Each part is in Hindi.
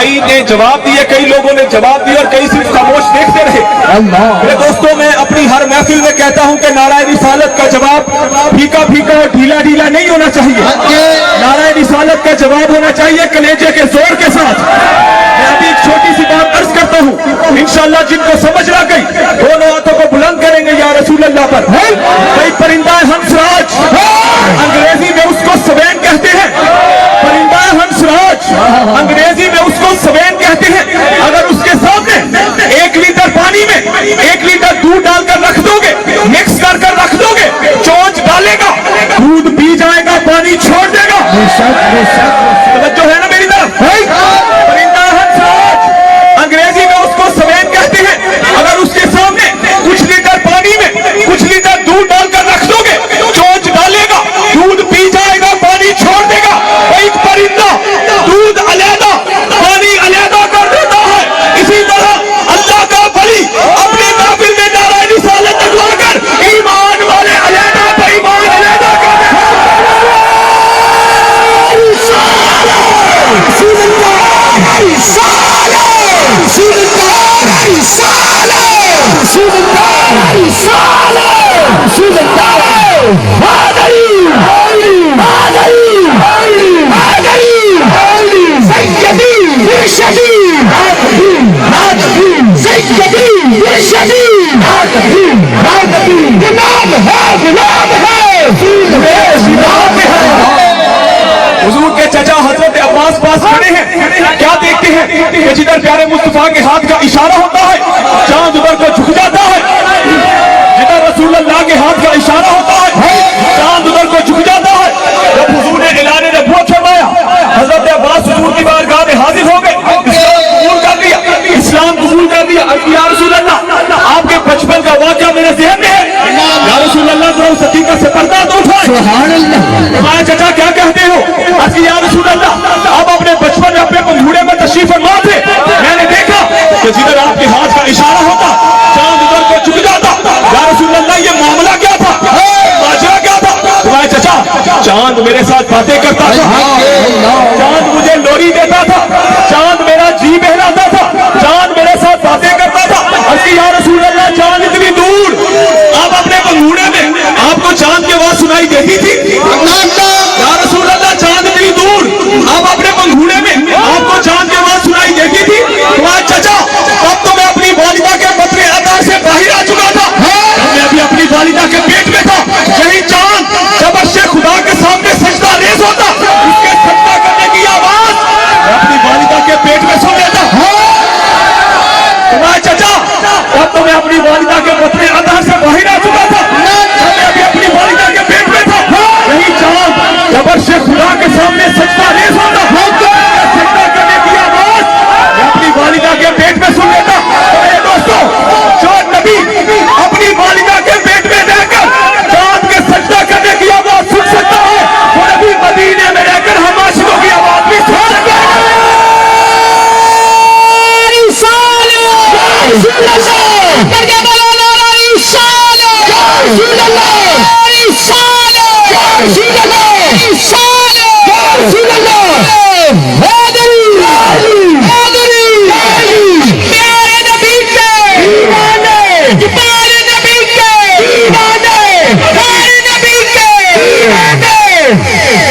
कई ने जवाब दिए, कई लोगों ने जवाब दिया और कई सिर्फ खामोश देखते रहे। मेरे दोस्तों, मैं अपनी हर महफिल में कहता हूं कि नाराए रिसालत का जवाब फीका फीका और ढीला ढीला नहीं होना चाहिए। नाराए रिसालत का जवाब होना चाहिए कलेजे के जोर के साथ। मैं अभी एक छोटी सी बात अर्ज करता हूं, इंशाअल्लाह जिनको समझ आ गई दोनों हाथों को बुलंद करेंगे या रसूल अल्लाह पर। कई परिंदा हंसराज, अंग्रेजी में उसको सवेन कहते हैं। परिंदा हंसराज, अंग्रेजी में उसको सवेन कहते हैं। अगर उसके सामने 1 लीटर पानी में 1 लीटर दूध डालकर रख दोगे, मिक्स कर रख दोगे, चोंच डालेगा, दूध पी जाएगा, पानी छोड़ देगा। तवज्जो है ना मेरी तरफ? परिंदा हंसराज, अंग्रेजी में उसको सवेन कहते हैं। अगर उसके सामने कुछ लीटर पानी में कुछ लीटर दूध डालकर रख दोगे, चोंच डालेगा, दूध पी जाएगा, पानी छोड़ देगा। एक परिंदा दूध अलहदा पानी अलहदा कर देता है। इसी तरह अल्लाह का वली अपनी महफिल में नाराए रिसालत लगवाकर ईमान वाले अलहदा बेईमान अलहदा कर देता हुजूर के चचा हजरत अब्बास पास खड़े हैं। क्या देखते हैं कि जिधर प्यारे मुस्तफा के हाथ का इशारा होता है चांद उधर को झुक जाता है, जिधर रसूल अल्लाह के हाथ का इशारा होता है चांद उधर को झुक जाता है। जब हुजूर ने ऐलान नबूवत फरमाया, हजरत अब्बास हुजूर की बारगाह में हाजिर हो गए, इस्लाम कबूल कर दिया। या रसूल अल्लाह, आपके बचपन का वाक़या मेरे ज़हन में है। या रसूल अल्लाह, तो उस हकीकत से पर्दा तो उठाए। सुभान अल्लाह। तुम्हारे चचा क्या कहते हो? या रसूल अल्लाह, आप अपने बचपन में अपने पंघूड़े में तशरीफ फरमा थे, मैंने देखा कि जिधर आपके हाथ का इशारा होता चांद उधर को झुक जाता। या रसूल अल्लाह, ये मामला क्या था, माजरा क्या था? तुम्हारे चचा, चांद मेरे साथ बातें करता था, चांद मुझे लोरी देता था, चांद मेरा जी बहलाता था, चांद मेरे साथ बातें करता था। या रसूल अल्लाह, चांद इतनी दूर, आप अपने पंघूड़े में आपको चांद की आवाज सुनाई देती थी? या रसूल अल्लाह, चांद इतनी दूर, आप अपने पंघूड़े में आपको चांद की आवाज सुनाई देती थी? तुम्हारा चचा, अब तो मैं अपनी वालिदा के बतरे अदा से बाहर आ चुका था, मैं अभी अपनी वालिदा के पेट में था। यही चांद जब अर्शे खुदा के सामने सजदा रेज़ होता, उसके सजदा करने की आवाज मैं अपनी वालिदा के पेट में सुन लेता। तुम्हारा चचा, अब तो मैं अपनी वालिदा के बतरे अदा से बाहर आ चुका था, मैं अभी अपनी वालिदा के पेट में था। यही चांद जब अर्शे खुदा के सामने सजदा रेज़ होता, सजदा करने की आवाज मैं अपनी वालिदा के पेट में सुन लेता। मेरे दोस्तों, जो नबी अपनी वालिदा के पेट में रहकर चांद के सजदा करने की आवाज सुन सकता है, वो नबी मदीने में रहकर हम आशिकों की आवाज भी सुन सकता है।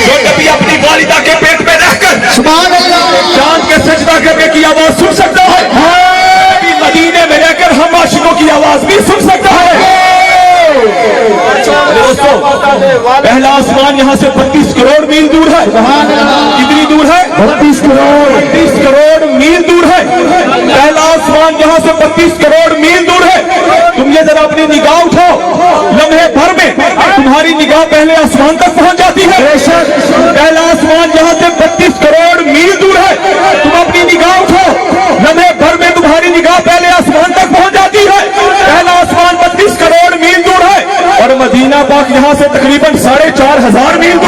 जो नबी अपनी वालिदा के पेट में रहकर चांद के सजदा करने की आवाज सुन सकता है, मदीने में रहकर हम आशिकों की आवाज भी सुन सकता है। दोस्तों, पहला आसमान यहाँ से 32 करोड़ मील दूर है। कितनी दूर है? 32 करोड़ मील दूर है। पहला आसमान यहाँ से 32 करोड़ मील दूर है। तुम ये जरा अपनी निगाह उठाओ, लम्हे भर में तुम्हारी निगाह पहले आसमान तक पहुंच जाती है। पहला आसमान यहाँ से 32 करोड़ मील दूर है। तुम अपनी निगाह उठाओ, लम्हे भर में तुम्हारी निगाह पहले आसमान तक पहुंच जाती है। पहला आसमान 32 करोड़ मील दूर है और मदीना पाक यहाँ से तकरीबन 4500 मील